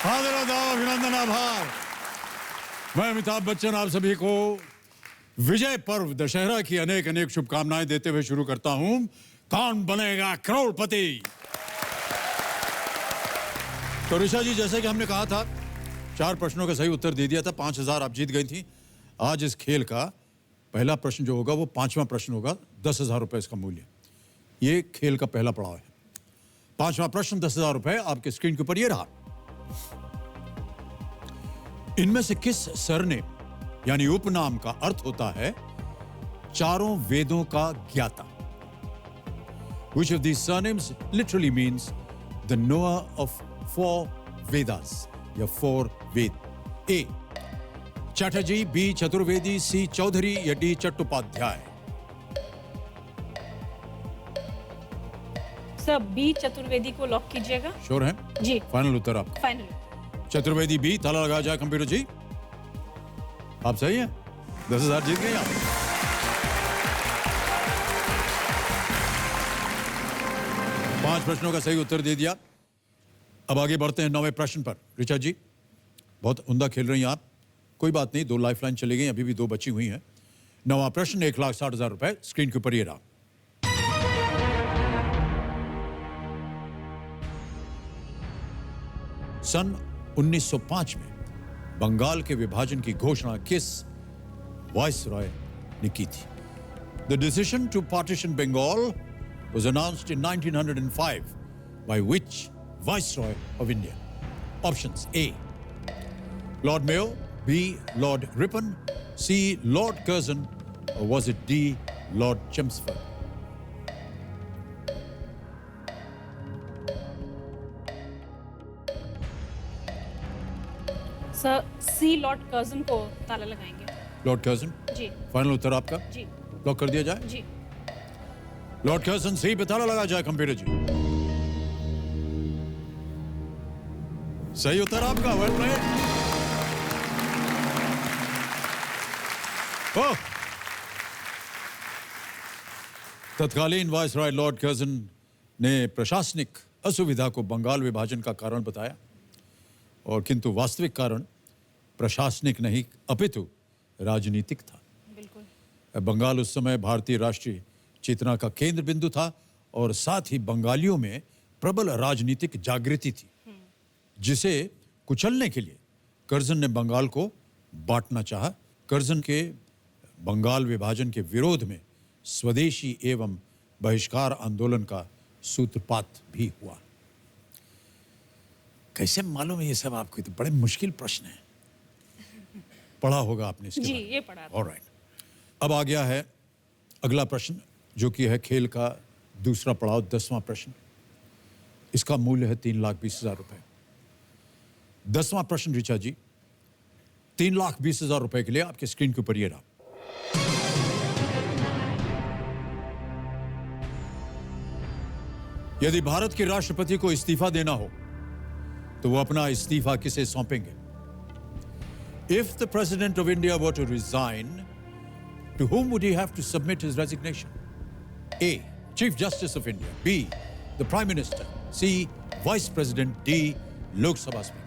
हाजिर आदाब, अभिनंदन, आभार। मैं अमिताभ बच्चन आप सभी को विजय पर्व दशहरा की अनेक अनेक शुभकामनाएं देते हुए शुरू करता हूं। कौन बनेगा करोड़पति। तो ऋषा जी, जैसे कि हमने कहा था, 4 प्रश्नों का सही उत्तर दे दिया था, 5000 आप जीत गई थी। आज इस खेल का पहला प्रश्न जो होगा वो 5वां प्रश्न होगा, 10,000 रुपए इसका मूल्य। ये खेल का पहला पड़ाव है। 5वां प्रश्न 10,000 रुपए आपके स्क्रीन के ऊपर ये रहा। इनमें से किस सरनेम यानी उपनाम का अर्थ होता है चारों वेदों का ज्ञाता? Which of these surnames literally means the knower of 4 Vedas या 4 वेद? A. Chatterjee, B. Chaturvedi, C. Chaudhary या D. Chattopadhyay? Sir B Chaturvedi को लॉक कीजिएगा। श्योर है जी। फाइनल उत्तर आपका? फाइनल। चतुर्वेदी बी। ताला लगाया जाए कंप्यूटर जी। आप सही हैं, 10,000 जीत गए आप। पांच प्रश्नों का सही उत्तर दे दिया। अब आगे बढ़ते हैं 9वें प्रश्न पर। ऋचा जी, बहुत उम्दा खेल रही हैं आप। कोई बात नहीं, 2 लाइफलाइन चली गई, अभी भी 2 बची हुई हैं। 9वां प्रश्न 1,60,000 रुपए स्क्रीन के ऊपर ये रहा। सन 1905 में बंगाल के विभाजन की घोषणा किस वाइसरॉय ने की थी? The decision to partition Bengal was announced in 1905 by which Viceroy of India? Options: A. Lord Mayo, B. Lord Ripon, C. Lord Curzon, or was it D. Lord Chelmsford? Sir C lord Curzon को ताला लगाएंगे। Lord Curzon? जी। Final उत्तर आपका? जी। Lock कर दिया जाए? जी। लॉर्ड कर्जन सही पे ताला लगा जाए कंप्यूटर जी। सही उत्तर आपका, वेल प्लेड। ओह, तत्कालीन वाइसरॉय लॉर्ड कर्जन ने प्रशासनिक असुविधा को बंगाल विभाजन का कारण बताया, और किंतु वास्तविक कारण प्रशासनिक नहीं अपितु राजनीतिक था। बिल्कुल। बंगाल उस समय भारतीय राष्ट्रीय चेतना का केंद्र बिंदु था, और साथ ही बंगालियों में प्रबल राजनीतिक जागृति थी, जिसे कुचलने के लिए कर्जन ने बंगाल को बांटना चाहा। कर्जन के बंगाल विभाजन के विरोध में स्वदेशी एवं बहिष्कार आंदोलन का सूत्रपात भी हुआ। कैसे मालूम है ये सब आपको? तो बड़े मुश्किल प्रश्न है। पढ़ा होगा आपने इसके जी, बारे में। ये पढ़ा था। ऑलराइट। अब आ गया है अगला प्रश्न, जो कि है खेल का दूसरा पड़ाव, 10वां प्रश्न। इसका मूल्य है 3,20,000 रुपए। 10वां प्रश्न ऋचा जी, 3,20,000 रुपए के लिए आपके स्क्रीन के ऊपर ये रहा। यदि भारत के राष्ट्रपति को इस्तीफा देना हो तो वो अपना इस्तीफा किसे सौंपेंगे? If the President of India were to resign, to whom would he have to submit his resignation? A. Chief Justice of India. B. The Prime Minister. C. Vice President. D. Lok Sabha Speaker.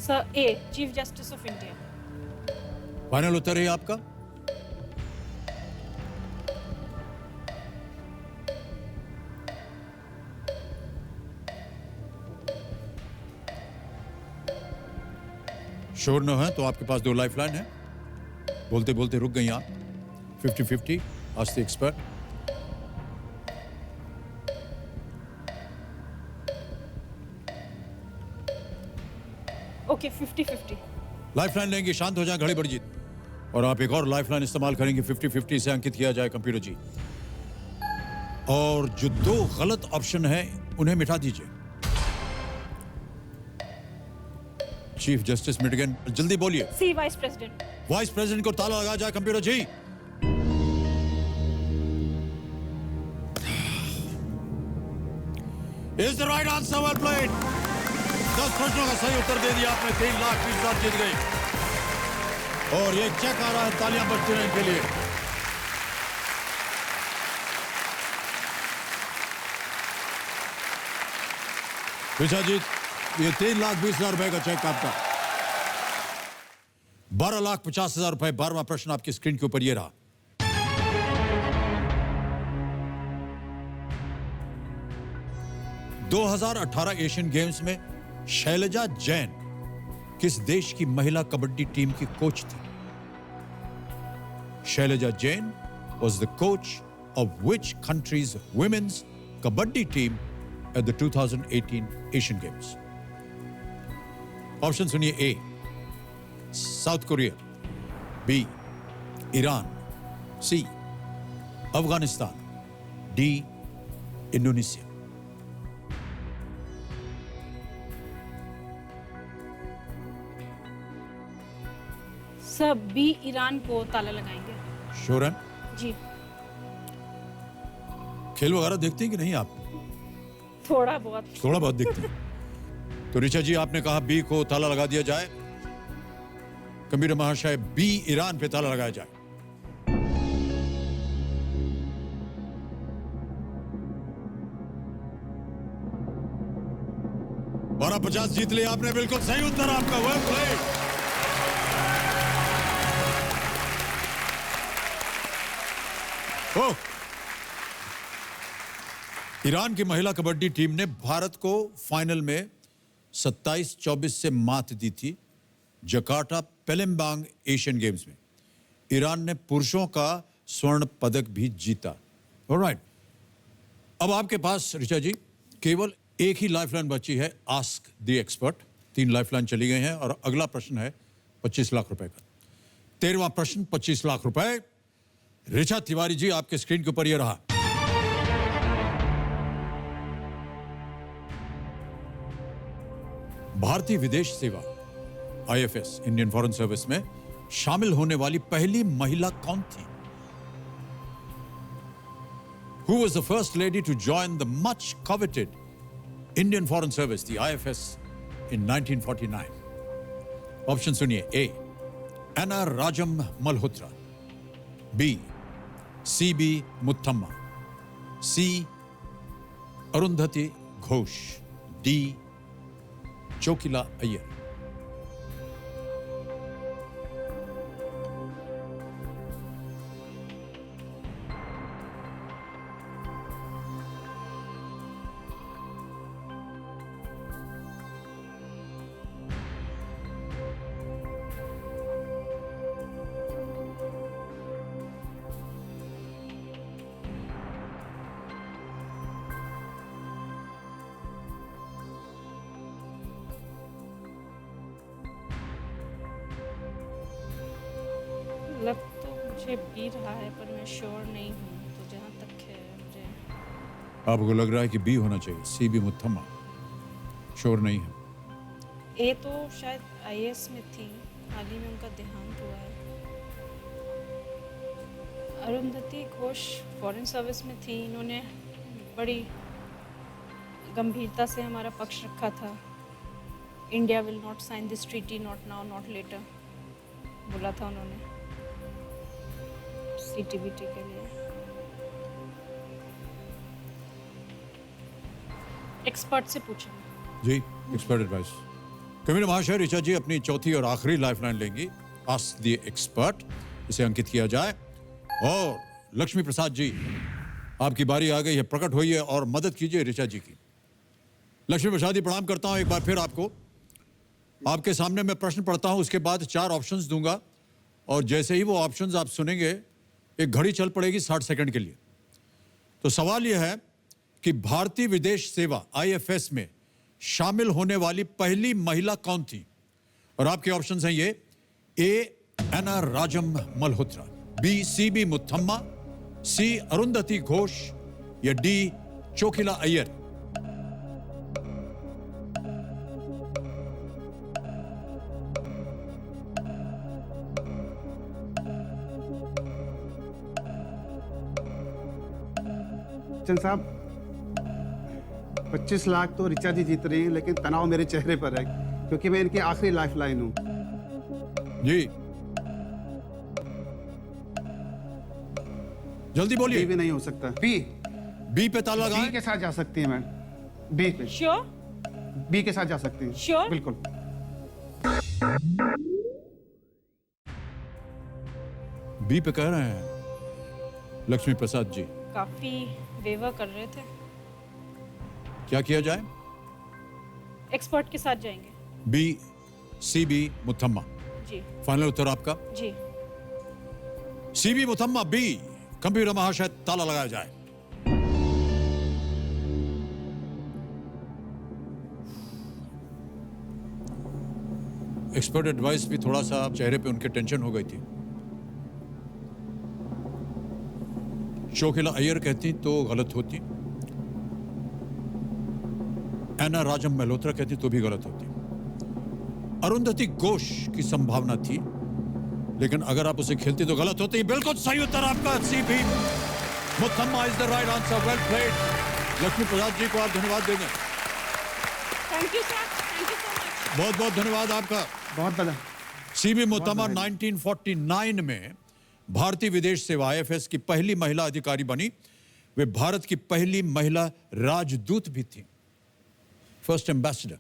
Sir A. Chief justice of India. Final उत्तर है आपका? Sure न है तो आपके पास 2 lifeline है। बोलते बोलते रुक गई आप। 50-50 आस्ते एक्सपर्ट। ओके, 50-50। लाइफलाइन लेंगे, शांत हो जाए, घड़ी बढ़ जीत। और आप एक और लाइफलाइन इस्तेमाल करेंगे। 50-50 से अंकित किया जाए कंप्यूटर जी। और जो 2 गलत ऑप्शन है उन्हें मिटा दीजिए। चीफ जस्टिस मिट गए, जल्दी बोलिए। C vice president. Vice president को ताला लगा जाए computer ji. Is the right answer, well played. 10 प्रश्नों का सही उत्तर दे दिया आपने, 3,20,000 जीत गई। और ये चेक आ रहा है, तालियां बजती हैं इनके लिए। ऋचा जी, ये 3,20,000 रुपए का चेक आपका। 12,50,000 रुपए। 12वां प्रश्न आपकी स्क्रीन के ऊपर ये रहा। (2018) एशियन गेम्स में शैलजा जैन किस देश की महिला कबड्डी टीम की कोच थी? Shailaja Jain was the coach of which country's women's kabaddi team at the 2018 Asian Games? Option सुनिए। A South Korea, B Iran, C Afghanistan, D Indonesia. Sir B Iran को ताला लगाएंगे। श्योर हैं? जी खेल वगैरह देखते हैं कि नहीं आप? थोड़ा बहुत। थोड़ा बहुत देखते हैं। तो ऋचा जी, आपने कहा बी को ताला लगा दिया जाए। कबीर महाशय, बी ईरान पे ताला लगाया जाए। बारह 50 जीत लिया आपने। बिल्कुल सही उत्तर आपका। Well played. ओह, ईरान की महिला कबड्डी टीम ने भारत को फाइनल में 27-24 से मात दी थी जकार्ता पेलेम्बांग एशियन गेम्स में। ईरान ने पुरुषों का स्वर्ण पदक भी जीता। ऑलराइट, अब आपके पास ऋचा जी केवल एक ही लाइफलाइन बची है, आस्क द एक्सपर्ट। 3 लाइफलाइन चली गई हैं और अगला प्रश्न है 25 लाख रुपए का। 13वां प्रश्न 25 लाख रुपए। ऋचा तिवारी जी, आपके स्क्रीन के ऊपर यह रहा। भारतीय विदेश सेवा IFS इंडियन फॉरेन सर्विस में शामिल होने वाली पहली महिला कौन थी? Who was the first lady to join the much coveted Indian Foreign Service, the IFS, in 1949? Option सुनिए। ए एना राजम मल्होत्रा, बी CB मुथम्मा, सी अरुंधति घोष, डी चोकिला अय्यर। लग तो मुझे बी रहा है पर मैं श्योर नहीं हूँ, तो जहाँ तक है मुझे। आपको लग रहा है कि बी होना चाहिए, CB मुथम्मा। श्योर नहीं है? ए तो शायद IAS में थी, हाल ही में उनका देहांत हुआ है। अरुंधति घोष फॉरेन सर्विस में थी, इन्होंने बड़ी गंभीरता से हमारा पक्ष रखा था। India will not sign this treaty, not now not later, बोला था उन्होंने CTBT के लिए। एक्सपर्ट से पूछेंगे। जी, एक्सपर्ट एडवाइस। कबीर महाशय, ऋचा जी अपनी चौथी और आखिरी लाइफलाइन लेंगी, आस्क द एक्सपर्ट। इसे अंकित किया जाए। और लक्ष्मी प्रसाद जी, आपकी बारी आ गई है, प्रकट होइए और मदद कीजिए ऋचा जी की। लक्ष्मी प्रसाद जी, प्रणाम करता हूं एक बार फिर आपको। आपके सामने मैं प्रश्न पढ़ता हूं, उसके बाद 4 ऑप्शंस दूंगा और जैसे ही वो ऑप्शंस आप सुनेंगे एक घड़ी चल पड़ेगी 60 सेकंड के लिए। तो सवाल यह है कि भारतीय विदेश सेवा IFS में शामिल होने वाली पहली महिला कौन थी? और आपके ऑप्शंस हैं ये। ए एना राजम मल्होत्रा, बी CB मुथम्मा, सी अरुंधति घोष या डी चोकिला अय्यर। बच्चन साहब, 25 लाख तो ऋचा जी जीत रही हैं, लेकिन तनाव मेरे चेहरे पर है क्योंकि मैं इनकी आखिरी लाइफ लाइन हूँ। जी जल्दी बोलिए। बी भी नहीं हो सकता। बी बी पे ताला बी लगाएं। के साथ जा सकती है मैम, बी पे। श्योर? बी के साथ जा सकते हैं। Sure. बिल्कुल। बी पे कह रहे हैं लक्ष्मी प्रसाद जी। काफी वेवर कर रहे थे। क्या किया जाए? एक्सपर्ट के साथ जाएंगे। B, C B Muthamma. जी फाइनल उत्तर आपका? जी। C B Muthamma B. Computer महाशय ताला लगाया जाए। एक्सपर्ट एडवाइस भी थोड़ा सा चेहरे पे उनके टेंशन हो गई थी। शोकिला अय्यर कहती तो गलत होती, एना राजम मल्होत्रा कहती तो भी गलत होती, अरुंधति घोष की संभावना थी, लेकिन अगर आप उसे खेलती तो गलत होती। बिल्कुल सही उत्तर आपका, C B Muthamma is the right answer. Well played. Lakshmi Prasad ji को आप धन्यवाद देंगे। Thank you sir, thank you so much. बहुत बहुत धन्यवाद आपका। बहुत बड़ा। सीबी मुथम्मा 1949 में भारतीय विदेश सेवा आईएफएस की पहली महिला अधिकारी बनी। वे भारत की पहली महिला राजदूत भी थी, फर्स्ट एम्बेसडर।